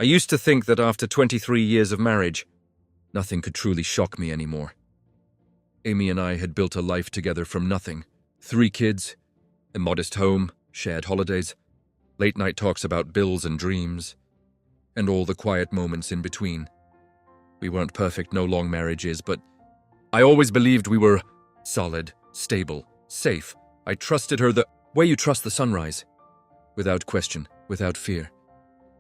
I used to think that after 23 years of marriage, nothing could truly shock me anymore. Amy and I had built a life together from nothing. 3 kids, a modest home, shared holidays, late-night talks about bills and dreams, and all the quiet moments in between. We weren't perfect, no long marriages, but I always believed we were solid, stable, safe. I trusted her the way you trust the sunrise, without question, without fear.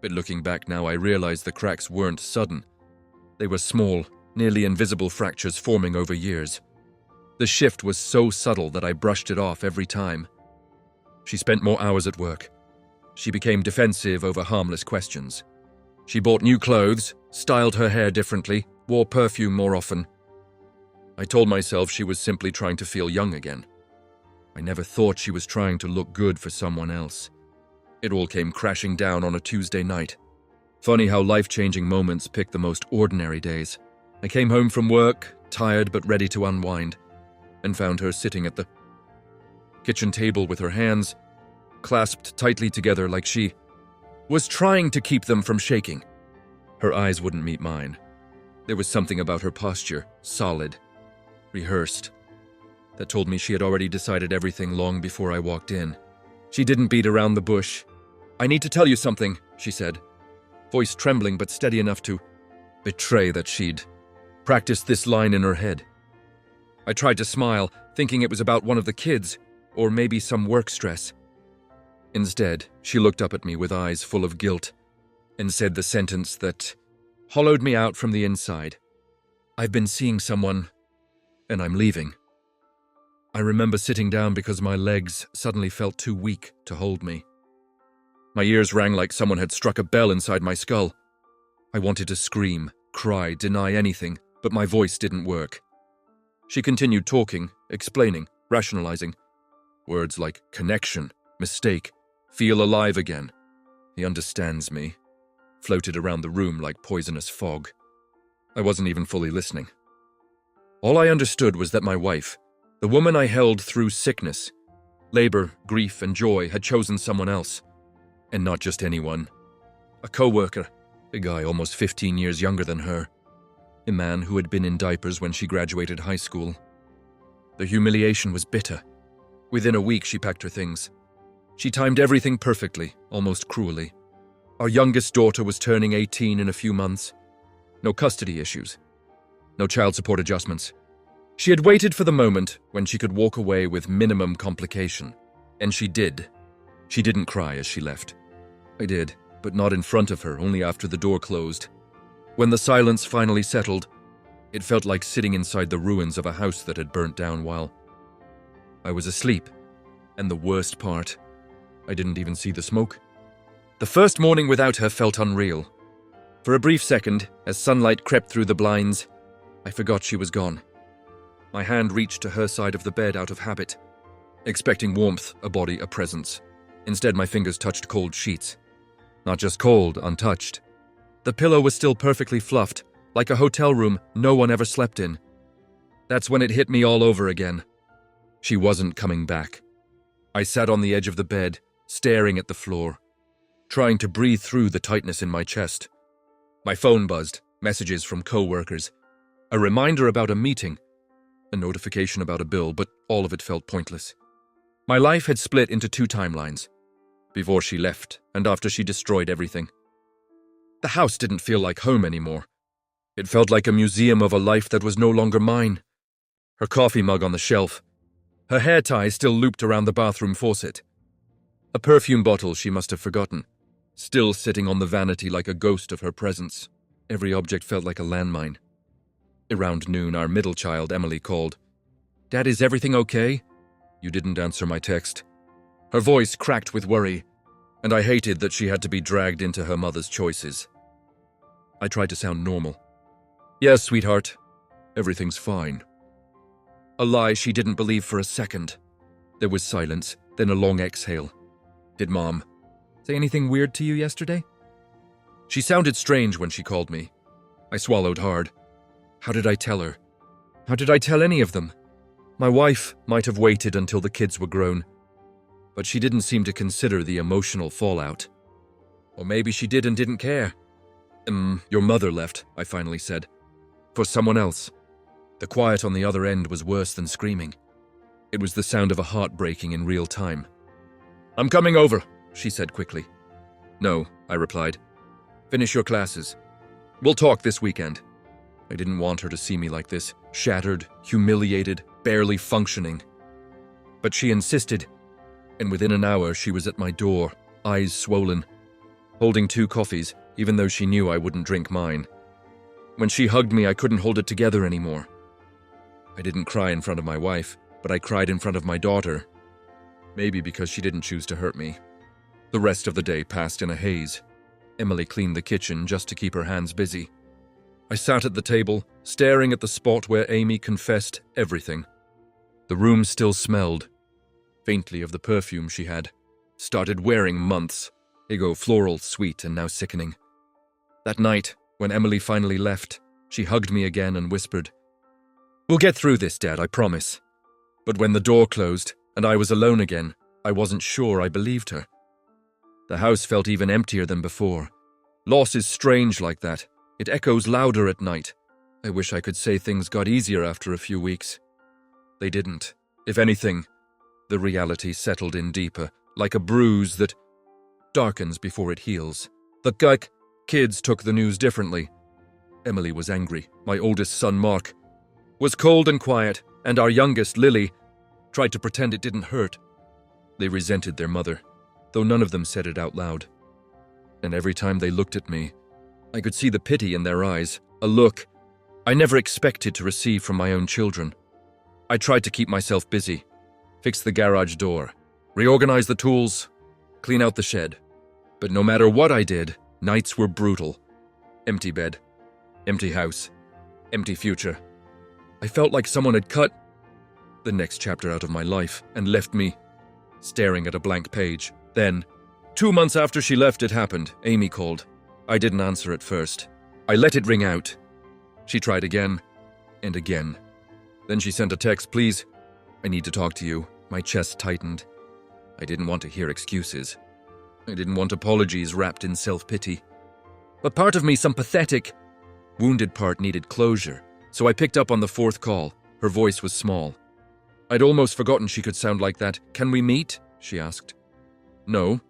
But looking back now, I realized the cracks weren't sudden. They were small, nearly invisible fractures forming over years. The shift was so subtle that I brushed it off every time. She spent more hours at work. She became defensive over harmless questions. She bought new clothes, styled her hair differently, wore perfume more often. I told myself she was simply trying to feel young again. I never thought she was trying to look good for someone else. It all came crashing down on a Tuesday night. Funny how life-changing moments pick the most ordinary days. I came home from work, tired but ready to unwind, and found her sitting at the kitchen table with her hands clasped tightly together like she was trying to keep them from shaking. Her eyes wouldn't meet mine. There was something about her posture, solid, rehearsed, that told me she had already decided everything long before I walked in. She didn't beat around the bush. "I need to tell you something," she said, voice trembling but steady enough to betray that she'd practiced this line in her head. I tried to smile, thinking it was about one of the kids, or maybe some work stress. Instead, she looked up at me with eyes full of guilt and said the sentence that hollowed me out from the inside. "I've been seeing someone, and I'm leaving." I remember sitting down because my legs suddenly felt too weak to hold me. My ears rang like someone had struck a bell inside my skull. I wanted to scream, cry, deny anything, but my voice didn't work. She continued talking, explaining, rationalizing. Words like connection, mistake, feel alive again. He understands me, floated around the room like poisonous fog. I wasn't even fully listening. All I understood was that my wife, the woman I held through sickness, labor, grief, and joy, had chosen someone else. And not just anyone. A co-worker, a guy almost 15 years younger than her. A man who had been in diapers when she graduated high school. The humiliation was bitter. Within a week, she packed her things. She timed everything perfectly, almost cruelly. Our youngest daughter was turning 18 in a few months. No custody issues. No child support adjustments. She had waited for the moment when she could walk away with minimum complication. And she did. She didn't cry as she left. I did, but not in front of her, only after the door closed. When the silence finally settled, it felt like sitting inside the ruins of a house that had burnt down while I was asleep. And the worst part, I didn't even see the smoke. The first morning without her felt unreal. For a brief second, as sunlight crept through the blinds, I forgot she was gone. My hand reached to her side of the bed out of habit, expecting warmth, a body, a presence. Instead, my fingers touched cold sheets. Not just cold, untouched. The pillow was still perfectly fluffed, like a hotel room no one ever slept in. That's when it hit me all over again. She wasn't coming back. I sat on the edge of the bed, staring at the floor, trying to breathe through the tightness in my chest. My phone buzzed, messages from co-workers, a reminder about a meeting, a notification about a bill, but all of it felt pointless. My life had split into 2 timelines, before she left and after she destroyed everything. The house didn't feel like home anymore. It felt like a museum of a life that was no longer mine. Her coffee mug on the shelf, her hair tie still looped around the bathroom faucet. A perfume bottle she must have forgotten, still sitting on the vanity like a ghost of her presence. Every object felt like a landmine. Around noon, our middle child, Emily, called. "Dad, is everything okay?" You didn't answer my text. Her voice cracked with worry, and I hated that she had to be dragged into her mother's choices. I tried to sound normal. "Yes, sweetheart. Everything's fine." A lie she didn't believe for a second. There was silence, then a long exhale. "Did Mom say anything weird to you yesterday?" She sounded strange when she called me. I swallowed hard. How did I tell her? How did I tell any of them? My wife might have waited until the kids were grown, but she didn't seem to consider the emotional fallout. Or maybe she did and didn't care. Your mother left," I finally said. "For someone else." The quiet on the other end was worse than screaming. It was the sound of a heart breaking in real time. "I'm coming over," she said quickly. "No," I replied. "Finish your classes. We'll talk this weekend." I didn't want her to see me like this, shattered, humiliated, barely functioning. But she insisted, and within an hour she was at my door, eyes swollen, holding 2 coffees, even though she knew I wouldn't drink mine. When she hugged me, I couldn't hold it together anymore. I didn't cry in front of my wife, but I cried in front of my daughter. Maybe because she didn't choose to hurt me. The rest of the day passed in a haze. Emily cleaned the kitchen just to keep her hands busy. I sat at the table, staring at the spot where Amy confessed everything. The room still smelled, faintly, of the perfume she had started wearing months ago, floral, sweet, and now sickening. That night, when Emily finally left, she hugged me again and whispered, "We'll get through this, Dad, I promise." But when the door closed and I was alone again, I wasn't sure I believed her. The house felt even emptier than before. Loss is strange like that. It echoes louder at night. I wish I could say things got easier after a few weeks. They didn't. If anything, the reality settled in deeper, like a bruise that darkens before it heals. The kids took the news differently. Emily was angry. My oldest son, Mark, was cold and quiet, and our youngest, Lily, tried to pretend it didn't hurt. They resented their mother, though none of them said it out loud. And every time they looked at me, I could see the pity in their eyes, a look I never expected to receive from my own children. I tried to keep myself busy, fix the garage door, reorganize the tools, clean out the shed. But no matter what I did, nights were brutal. Empty bed, empty house, empty future. I felt like someone had cut the next chapter out of my life and left me staring at a blank page. Then, 2 months after she left, it happened. Amy called. I didn't answer at first. I let it ring out. She tried again and again. Then she sent a text, "Please, I need to talk to you." My chest tightened. I didn't want to hear excuses. I didn't want apologies wrapped in self-pity. But part of me, some pathetic, wounded part, needed closure. So I picked up on the 4th call. Her voice was small. I'd almost forgotten she could sound like that. "Can we meet?" she asked. "No,"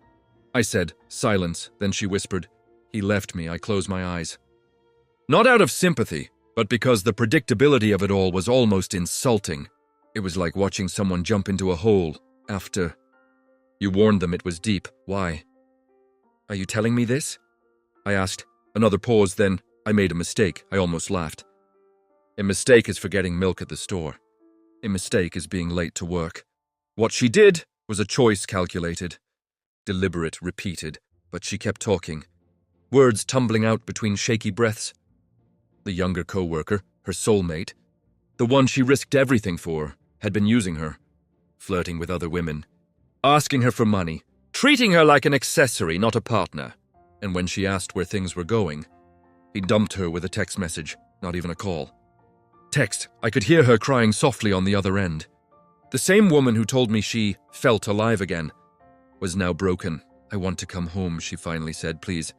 I said. Silence. Then she whispered. "He left me." I closed my eyes. Not out of sympathy, but because the predictability of it all was almost insulting. It was like watching someone jump into a hole after you warned them it was deep. "Why? Are you telling me this?" I asked. Another pause, then I made a mistake. I almost laughed. A mistake is forgetting milk at the store. A mistake is being late to work. What she did was a choice calculated, deliberate, repeated, but she kept talking, words tumbling out between shaky breaths. The younger co-worker, her soulmate, the one she risked everything for, had been using her, flirting with other women, asking her for money, treating her like an accessory, not a partner. And when she asked where things were going, he dumped her with a text message, not even a call. Text. I could hear her crying softly on the other end. The same woman who told me she felt alive again was now broken. "I want to come home," she finally said, "please."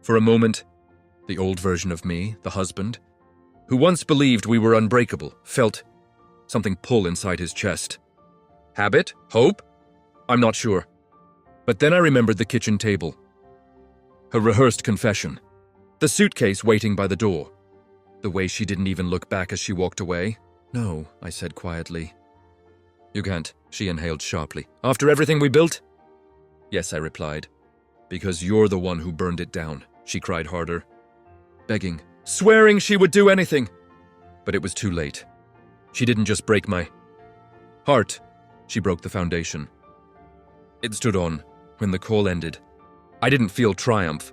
For a moment, the old version of me, the husband, who once believed we were unbreakable, felt something pull inside his chest. Habit? Hope? I'm not sure. But then I remembered the kitchen table, her rehearsed confession, the suitcase waiting by the door, the way she didn't even look back as she walked away. "No," I said quietly. "You can't," she inhaled sharply. "After everything we built?" "Yes," I replied. "Because you're the one who burned it down," she cried harder, begging, swearing she would do anything. But it was too late. She didn't just break my heart, she broke the foundation. It stood on when the call ended. I didn't feel triumph.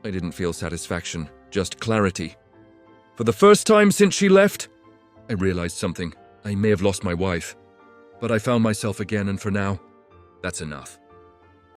I didn't feel satisfaction, just clarity. For the first time since she left, I realized something. I may have lost my wife, but I found myself again, and for now, that's enough.